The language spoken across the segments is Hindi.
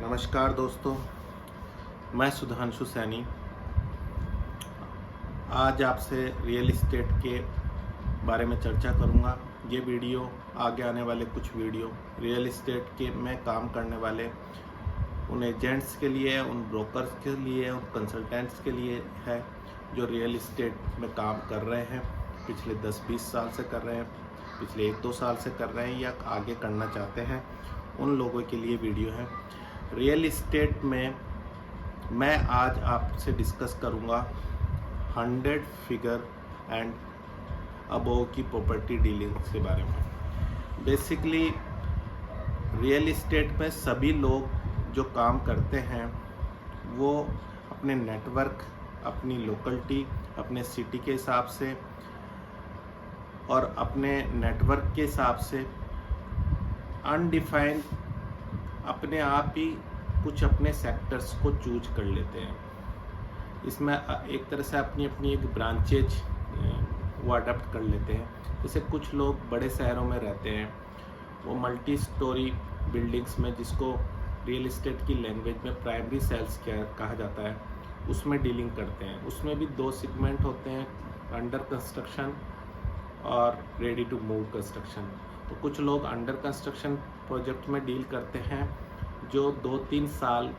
नमस्कार दोस्तों, मैं सुधांशु सैनी आज आपसे रियल इस्टेट के बारे में चर्चा करूंगा। ये वीडियो आगे आने वाले कुछ वीडियो रियल इस्टेट के में काम करने वाले उन एजेंट्स के लिए, उन ब्रोकर्स के लिए, उन कंसल्टेंट्स के लिए है जो रियल इस्टेट में काम कर रहे हैं, पिछले 10-20 साल से कर रहे हैं, पिछले 1-2 साल से कर रहे हैं या आगे करना चाहते हैं। उन लोगों के लिए वीडियो है। रियल इस्टेट में मैं आज आपसे डिस्कस करूंगा 100 फिगर एंड अबोव की प्रॉपर्टी डीलिंग के बारे में। बेसिकली रियल इस्टेट में सभी लोग जो काम करते हैं वो अपने नेटवर्क, अपनी लोकलिटी, अपने सिटी के हिसाब से और अपने नेटवर्क के हिसाब से अनडिफाइंड अपने आप ही कुछ अपने सेक्टर्स को चूज कर लेते हैं। इसमें एक तरह से अपनी अपनी एक ब्रांचेज वो अडॉप्ट कर लेते हैं। जैसे कुछ लोग बड़े शहरों में रहते हैं, वो मल्टी स्टोरी बिल्डिंग्स में, जिसको रियल इस्टेट की लैंग्वेज में प्राइमरी सेल्स कहा जाता है, उसमें डीलिंग करते हैं। उसमें भी 2 सेगमेंट होते हैं, अंडर कंस्ट्रक्शन और रेडी टू मूव कंस्ट्रक्शन। तो कुछ लोग अंडर कंस्ट्रक्शन प्रोजेक्ट में डील करते हैं जो 2-3 साल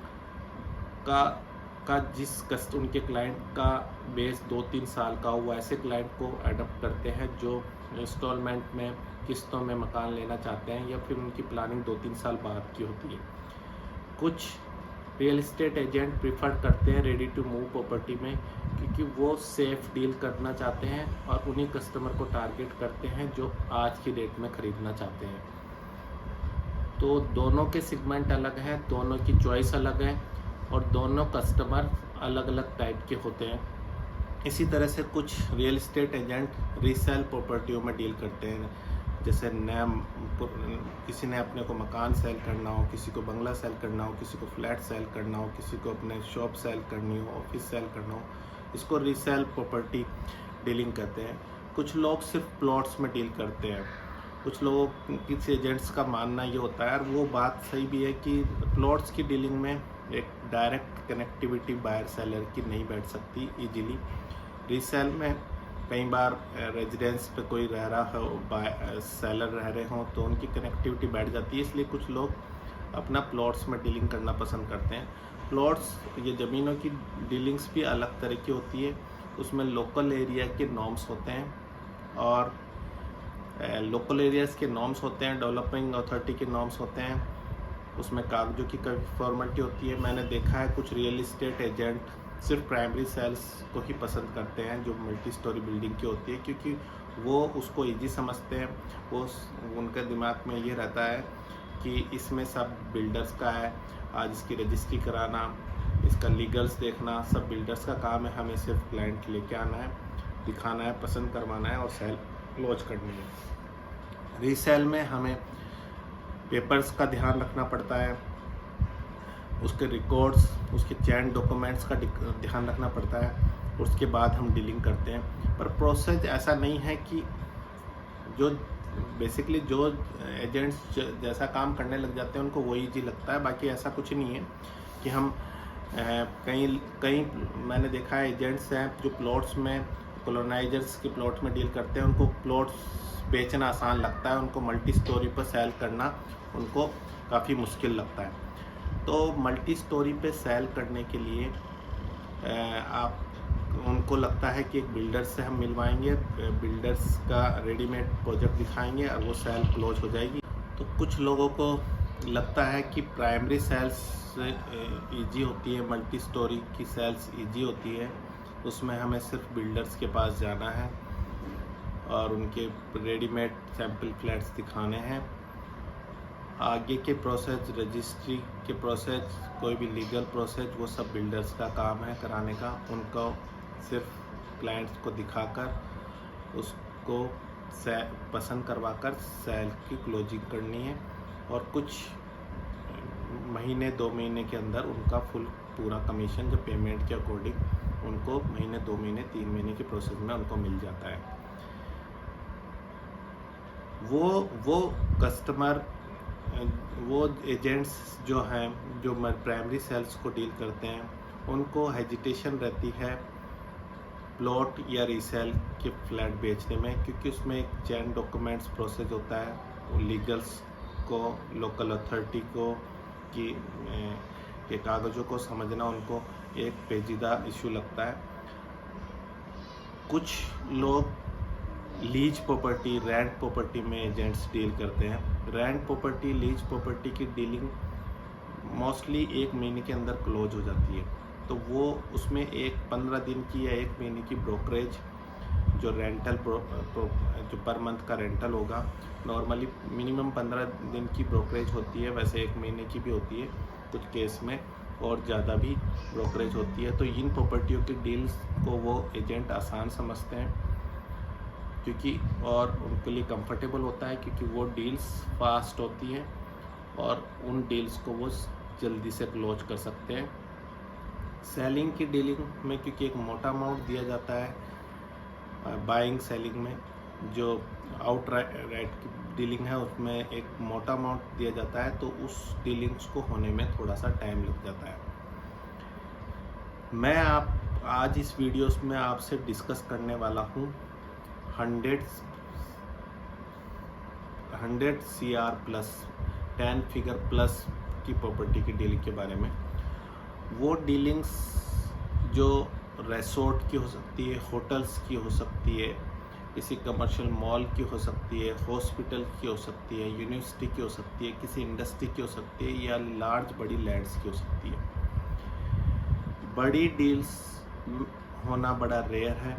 का जिस उनके क्लाइंट का बेस 2-3 साल का हो, ऐसे क्लाइंट को अडॉप्ट करते हैं जो इंस्टॉलमेंट में, किस्तों में मकान लेना चाहते हैं या फिर उनकी प्लानिंग 2-3 साल बाद की होती है। कुछ रियल इस्टेट एजेंट प्रीफर करते हैं रेडी टू मूव प्रॉपर्टी में, क्योंकि वो सेफ डील करना चाहते हैं और उन्हीं कस्टमर को टारगेट करते हैं जो आज की डेट में ख़रीदना चाहते हैं। तो दोनों के सेगमेंट अलग हैं, दोनों की चॉइस अलग है और दोनों कस्टमर अलग अलग टाइप के होते हैं। इसी तरह से कुछ रियल इस्टेट एजेंट रीसेल प्रॉपर्टियों में डील करते हैं। जैसे किसी ने अपने को मकान सेल करना हो, किसी को बंगला सेल करना हो, किसी को फ्लैट सेल करना हो, किसी को अपने शॉप सेल करनी हो, ऑफिस सेल करना हो, इसको रीसेल प्रॉपर्टी डीलिंग कहते हैं। कुछ लोग सिर्फ प्लॉट्स में डील करते हैं। कुछ लोगों, किसी एजेंट्स का मानना ये होता है, और वो बात सही भी है, कि प्लॉट्स की डीलिंग में एक डायरेक्ट कनेक्टिविटी बायर सेलर की नहीं बैठ सकती इजीली। रीसेल में कई बार रेजिडेंस पे कोई रह रहा हो, सेलर रह रहे हों, तो उनकी कनेक्टिविटी बैठ जाती है। इसलिए कुछ लोग अपना प्लॉट्स में डीलिंग करना पसंद करते हैं। प्लॉट्स, ये ज़मीनों की डीलिंग्स भी अलग तरह की होती है। उसमें लोकल एरिया के नॉर्म्स होते हैं और लोकल एरियाज़ के नॉर्म्स होते हैं, डेवलपिंग अथॉरिटी के नॉर्म्स होते हैं। उसमें कागजों की फॉर्मेलिटी होती है। मैंने देखा है कुछ रियल इस्टेट एजेंट सिर्फ प्राइमरी सेल्स को ही पसंद करते हैं जो मल्टी स्टोरी बिल्डिंग की होती है, क्योंकि वो उसको इजी समझते हैं। वो उनके दिमाग में ये रहता है कि इसमें सब बिल्डर्स का है, आज इसकी रजिस्ट्री कराना, इसका लीगल्स देखना, सब बिल्डर्स का काम है। हमें सिर्फ क्लाइंट लेके आना है, दिखाना है, पसंद करवाना है और सेल क्लोज करनी है। रीसेल में हमें पेपर्स का ध्यान रखना पड़ता है, उसके रिकॉर्ड्स, उसके चैन डॉक्यूमेंट्स का ध्यान रखना पड़ता है, उसके बाद हम डीलिंग करते हैं। पर प्रोसेस ऐसा नहीं है कि जो बेसिकली जो एजेंट्स जैसा काम करने लग जाते हैं उनको वो ईजी लगता है, बाकी ऐसा कुछ नहीं है कि हम कई मैंने देखा है एजेंट्स हैं जो प्लॉट्स में, कॉलोनाइजर्स के प्लॉट में डील करते हैं, उनको प्लॉट्स बेचना आसान लगता है, उनको मल्टी स्टोरी पर सेल करना उनको काफ़ी मुश्किल लगता है। तो मल्टी स्टोरी पे सेल करने के लिए उनको लगता है कि एक बिल्डर से हम मिलवाएंगे, बिल्डर्स का रेडीमेड प्रोजेक्ट दिखाएंगे और वो सेल क्लोज हो जाएगी। तो कुछ लोगों को लगता है कि प्राइमरी सेल्स इजी होती है, मल्टी स्टोरी की सेल्स इजी होती है, उसमें हमें सिर्फ बिल्डर्स के पास जाना है और उनके रेडीमेड सैम्पल फ्लैट्स दिखाने हैं। आगे के प्रोसेस, रजिस्ट्री के प्रोसेस, कोई भी लीगल प्रोसेस, वो सब बिल्डर्स का काम है कराने का। उनको सिर्फ क्लाइंट्स को दिखाकर उसको पसंद करवाकर सेल की क्लोजिंग करनी है और कुछ महीने 2 महीने के अंदर उनका पूरा कमीशन, जो पेमेंट के अकॉर्डिंग उनको महीने, 2 महीने, 3 महीने के प्रोसेस में उनको मिल जाता है। वो कस्टमर वो एजेंट्स जो हैं, जो प्राइमरी सेल्स को डील करते हैं, उनको हेजिटेशन रहती है प्लॉट या रीसेल के फ्लैट बेचने में, क्योंकि उसमें एक चैन डॉक्यूमेंट्स प्रोसेस होता है। लीगल्स को, लोकल अथॉरिटी को कि के कागज़ों को समझना उनको एक पेचीदा इशू लगता है। कुछ लोग लीज प्रॉपर्टी, रेंट प्रॉपर्टी में एजेंट्स डील करते हैं। रेंट प्रॉपर्टी, लीज प्रॉपर्टी की डीलिंग मोस्टली 1 महीने के अंदर क्लोज हो जाती है। तो वो उसमें एक 15 दिन की या 1 महीने की ब्रोकरेज, जो रेंटल जो पर मंथ का रेंटल होगा, नॉर्मली मिनिमम 15 दिन की ब्रोकरेज होती है, वैसे 1 महीने की भी होती है कुछ केस में, और ज़्यादा भी ब्रोकरेज होती है। तो इन प्रॉपर्टियों की डील्स को वो एजेंट आसान समझते हैं, क्योंकि और उनके लिए कंफर्टेबल होता है, क्योंकि वो डील्स फास्ट होती हैं और उन डील्स को वो जल्दी से क्लोज कर सकते हैं। सेलिंग की डीलिंग में क्योंकि एक मोटा अमाउंट दिया जाता है, बाइंग सेलिंग में जो आउट राइट की डीलिंग है उसमें एक मोटा अमाउंट दिया जाता है, तो उस डीलिंग्स को होने में थोड़ा सा टाइम लग जाता है। मैं आज इस वीडियोस में आपसे डिस्कस करने वाला हूँ 100 CR प्लस 10 फिगर प्लस की प्रॉपर्टी की डीलिंग के बारे में। वो डीलिंग्स जो रिसोर्ट की हो सकती है, होटल्स की हो सकती है, किसी कमर्शियल मॉल की हो सकती है, हॉस्पिटल की हो सकती है, यूनिवर्सिटी की हो सकती है, किसी इंडस्ट्री की हो सकती है, या बड़ी लैंड्स की हो सकती है। बड़ी डील्स होना बड़ा रेयर है,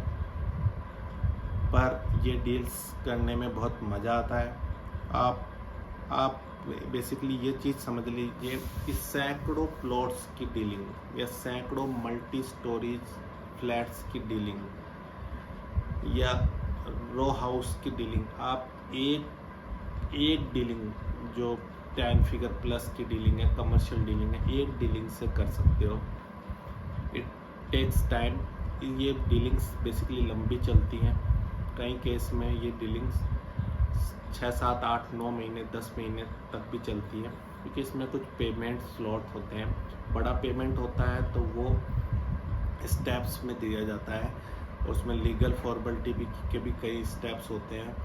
पर ये डील्स करने में बहुत मज़ा आता है। आप बेसिकली ये चीज़ समझ लीजिए कि सैकड़ों प्लॉट्स की डीलिंग या सैकड़ों मल्टी स्टोरीज फ्लैट्स की डीलिंग या रो हाउस की डीलिंग, आप एक डीलिंग जो 10 फिगर प्लस की डीलिंग है, कमर्शियल डीलिंग है, एक डीलिंग से कर सकते हो। It takes time. ये डीलिंग्स बेसिकली लंबी चलती हैं। कई केस में ये डीलिंग्स 6, 7, 8, 9 महीने, 10 महीने तक भी चलती है, क्योंकि इसमें कुछ पेमेंट स्लॉट होते हैं। बड़ा पेमेंट होता है तो वो स्टेप्स में दिया जाता है, और उसमें लीगल फॉर्मेलिटी के भी कई स्टेप्स होते हैं।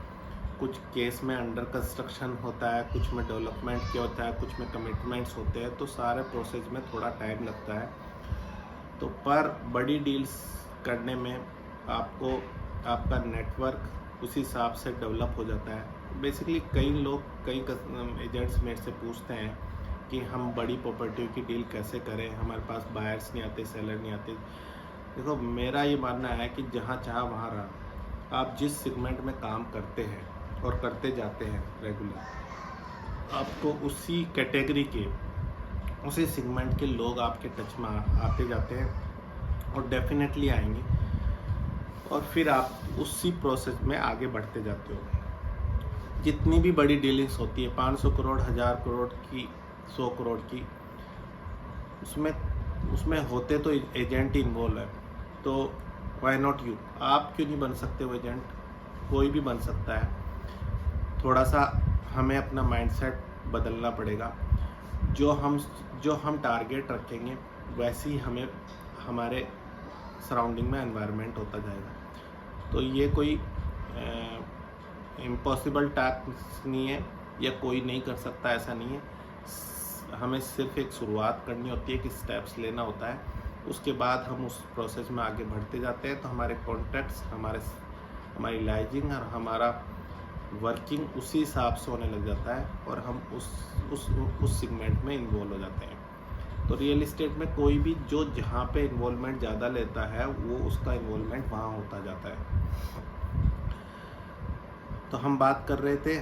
कुछ केस में अंडर कंस्ट्रक्शन होता है, कुछ में डेवलपमेंट किया होता है, कुछ में कमिटमेंट्स होते हैं, तो सारे प्रोसेस में थोड़ा टाइम लगता है। तो पर बड़ी डील्स करने में आपको आपका नेटवर्क उसी हिसाब से डेवलप हो जाता है। बेसिकली कई एजेंट्स मेरे से पूछते हैं कि हम बड़ी प्रॉपर्टी की डील कैसे करें, हमारे पास बायर्स नहीं आते, सेलर नहीं आते। देखो, मेरा ये मानना है कि जहाँ चाह वहाँ रहा। आप जिस सेगमेंट में काम करते हैं और करते जाते हैं रेगुलर, आपको उसी कैटेगरी के, उसी सेगमेंट के लोग आपके टच में आते जाते हैं और डेफिनेटली आएंगे, और फिर आप उसी प्रोसेस में आगे बढ़ते जाते हो। जितनी भी बड़ी डीलिंग्स होती है, 500 करोड़, 1000 करोड़ की, 100 करोड़ की, उसमें होते तो एजेंट इन्वॉल्व है। तो व्हाई नॉट यू? आप क्यों नहीं बन सकते वो एजेंट? कोई भी बन सकता है। थोड़ा सा हमें अपना माइंडसेट बदलना पड़ेगा। जो हम टारगेट रखेंगे, वैसे ही हमें हमारे सराउंडिंग में एनवायरनमेंट होता जाएगा। तो ये कोई इम्पॉसिबल टास्क नहीं है, या कोई नहीं कर सकता, ऐसा नहीं है। हमें सिर्फ एक शुरुआत करनी होती है, कि स्टेप्स लेना होता है। उसके बाद हम उस प्रोसेस में आगे बढ़ते जाते हैं, तो हमारे कॉन्टैक्ट्स, हमारी लाइजिंग और हमारा वर्किंग उसी हिसाब से होने लग जाता है, और हम उस सेगमेंट में इन्वॉल्व हो जाते हैं। तो रियल इस्टेट में कोई भी जो जहाँ पे इन्वॉल्वमेंट ज़्यादा लेता है, वो उसका इन्वॉल्वमेंट वहाँ होता जाता है। तो हम बात कर रहे थे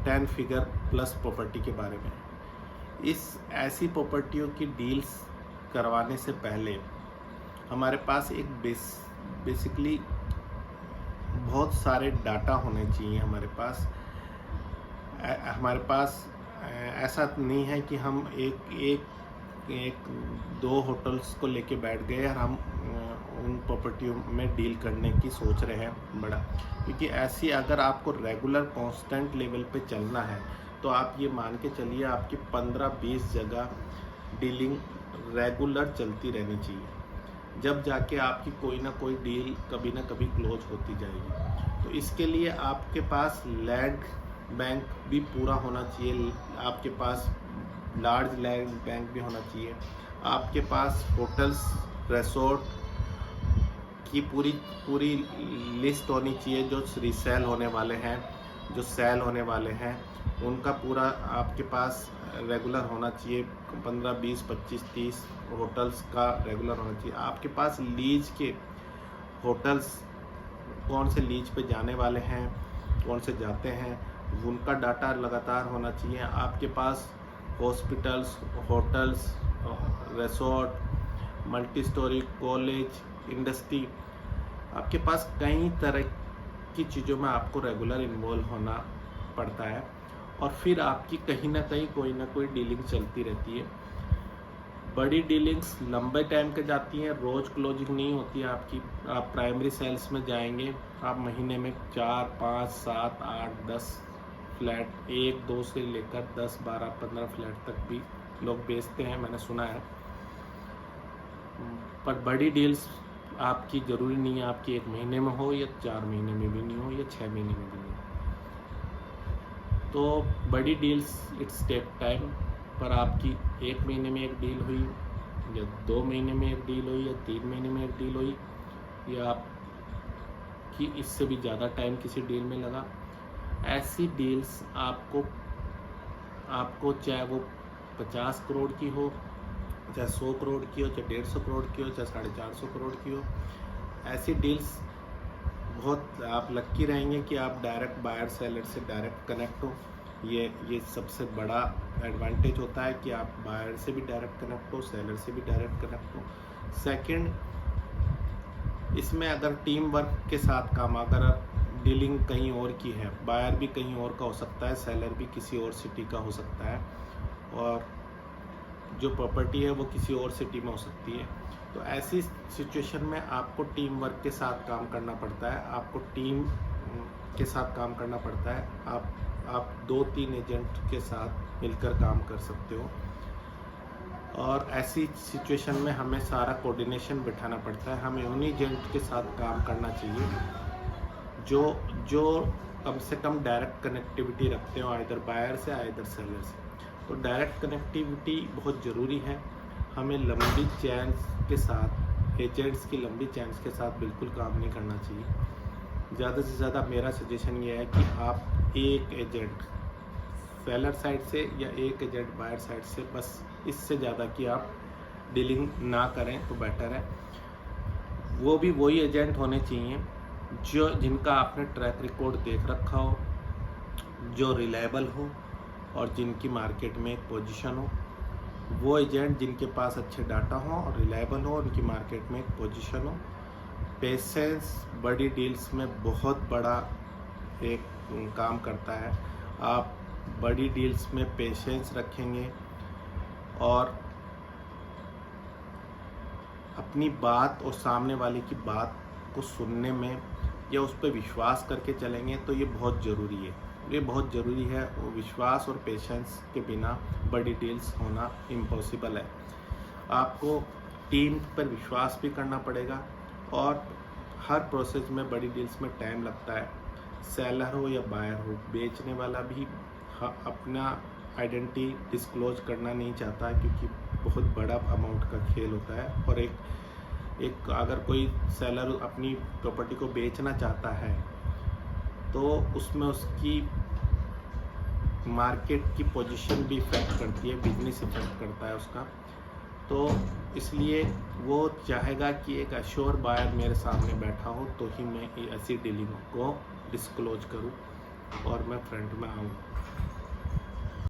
10 फिगर प्लस प्रॉपर्टी के बारे में। ऐसी प्रॉपर्टियों की डील्स करवाने से पहले हमारे पास एक बेसिकली बहुत सारे डाटा होने चाहिए हमारे पास। ऐसा नहीं है कि हम एक दो होटल्स को लेके बैठ गए और हम उन प्रॉपर्टियों में डील करने की सोच रहे हैं बड़ा। क्योंकि ऐसी, अगर आपको रेगुलर कांस्टेंट लेवल पे चलना है, तो आप ये मान के चलिए आपकी 15-20 जगह डीलिंग रेगुलर चलती रहनी चाहिए, जब जाके आपकी कोई ना कोई डील कभी ना कभी क्लोज होती जाएगी। तो इसके लिए आपके पास लैंड बैंक भी पूरा होना चाहिए, आपके पास लार्ज लैंड बैंक भी होना चाहिए, आपके पास होटल्स रिसोर्ट की पूरी लिस्ट होनी चाहिए, जो रीसेल होने वाले हैं, जो सेल होने वाले हैं, उनका पूरा आपके पास रेगुलर होना चाहिए। 15, 20, 25, 30 होटल्स का रेगुलर होना चाहिए। आपके पास लीज के होटल्स कौन से लीज पे जाने वाले हैं, कौन से जाते हैं, उनका डाटा लगातार होना चाहिए। आपके पास hospitals, hotels, resort, multi storey, college, industry, आपके पास कई तरह की चीज़ों में आपको रेगुलर इन्वॉल्व होना पड़ता है, और फिर आपकी कहीं ना कहीं कोई ना कोई डीलिंग चलती रहती है। बड़ी डीलिंग्स लंबे टाइम के जाती हैं, रोज़ क्लोजिंग नहीं होती है आपकी। आप प्राइमरी सेल्स में जाएंगे, आप महीने में 4, 5, 7, 8, 10 फ्लैट, 1, 2 से लेकर 10, 12, 15 फ्लैट तक भी लोग बेचते हैं, मैंने सुना है। पर बड़ी डील्स आपकी ज़रूरी नहीं है आपकी 1 महीने में हो, या 4 महीने में भी नहीं हो, या 6 महीने में भी नहीं हो। तो बड़ी डील्स इट्स टेक टाइम, पर आपकी 1 महीने में एक डील हुई, या 2 महीने में एक डील हुई, या 3 महीने में एक डील हुई, या आपकी इससे भी ज़्यादा टाइम किसी डील में लगा, ऐसी डील्स आपको चाहे वो 50 करोड़ की हो, चाहे 100 करोड़ की हो, चाहे 150 करोड़ की हो, चाहे 450 करोड़ की हो, ऐसी डील्स बहुत आप लक्की रहेंगे कि आप डायरेक्ट बायर सेलर से डायरेक्ट कनेक्ट हो। ये सबसे बड़ा एडवांटेज होता है कि आप बायर से भी डायरेक्ट कनेक्ट हो, सेलर से भी डायरेक्ट कनेक्ट हो। सेकंड, इसमें अगर टीम वर्क के साथ काम, अगर डीलिंग कहीं और की है, बायर भी कहीं और का हो सकता है, सेलर भी किसी और सिटी का हो सकता है, और जो प्रॉपर्टी है वो किसी और सिटी में हो सकती है, तो ऐसी सिचुएशन में आपको टीम वर्क के साथ काम करना पड़ता है, आपको टीम के साथ काम करना पड़ता है। आप 2-3 एजेंट के साथ मिलकर काम कर सकते हो, और ऐसी सिचुएशन में हमें सारा कोऑर्डिनेशन बिठाना पड़ता है। हमें उन एजेंट के साथ काम करना चाहिए जो कम से कम डायरेक्ट कनेक्टिविटी रखते हो, आइदर बायर से आइदर सेलर से। तो डायरेक्ट कनेक्टिविटी बहुत ज़रूरी है। हमें लंबी चैन्स के साथ, एजेंट्स की लंबी चैन्स के साथ बिल्कुल काम नहीं करना चाहिए। ज़्यादा से ज़्यादा मेरा सजेशन ये है कि आप एक एजेंट सेलर साइड से या एक एजेंट बायर साइड से, बस इससे ज़्यादा कि आप डीलिंग ना करें तो बेटर है। वो भी वही एजेंट होने चाहिए जिनका आपने ट्रैक रिकॉर्ड देख रखा हो, जो रिलायबल हो, और जिनकी मार्केट में एक पोजीशन हो। वो एजेंट जिनके पास अच्छे डाटा हो और रिलायबल हो, उनकी मार्केट में एक पोजीशन हो। पेशेंस बड़ी डील्स में बहुत बड़ा एक काम करता है। आप बड़ी डील्स में पेशेंस रखेंगे और अपनी बात और सामने वाले की बात को सुनने में या उस पर विश्वास करके चलेंगे, तो ये बहुत ज़रूरी है। ये बहुत ज़रूरी है। वो विश्वास और पेशेंस के बिना बड़ी डील्स होना इम्पॉसिबल है। आपको टीम पर विश्वास भी करना पड़ेगा, और हर प्रोसेस में बड़ी डील्स में टाइम लगता है। सेलर हो या बायर हो, बेचने वाला भी अपना आइडेंटिटी डिस्क्लोज करना नहीं चाहता, क्योंकि बहुत बड़ा अमाउंट का खेल होता है। और एक अगर कोई सेलर अपनी प्रॉपर्टी को बेचना चाहता है, तो उसमें उसकी मार्केट की पोजीशन भी इफेक्ट करती है, बिजनेस इफेक्ट करता है उसका। तो इसलिए वो चाहेगा कि एक अश्योर बायर मेरे सामने बैठा हो, तो ही मैं ऐसी डीलिंग को डिस्क्लोज करूं और मैं फ्रंट में आऊं।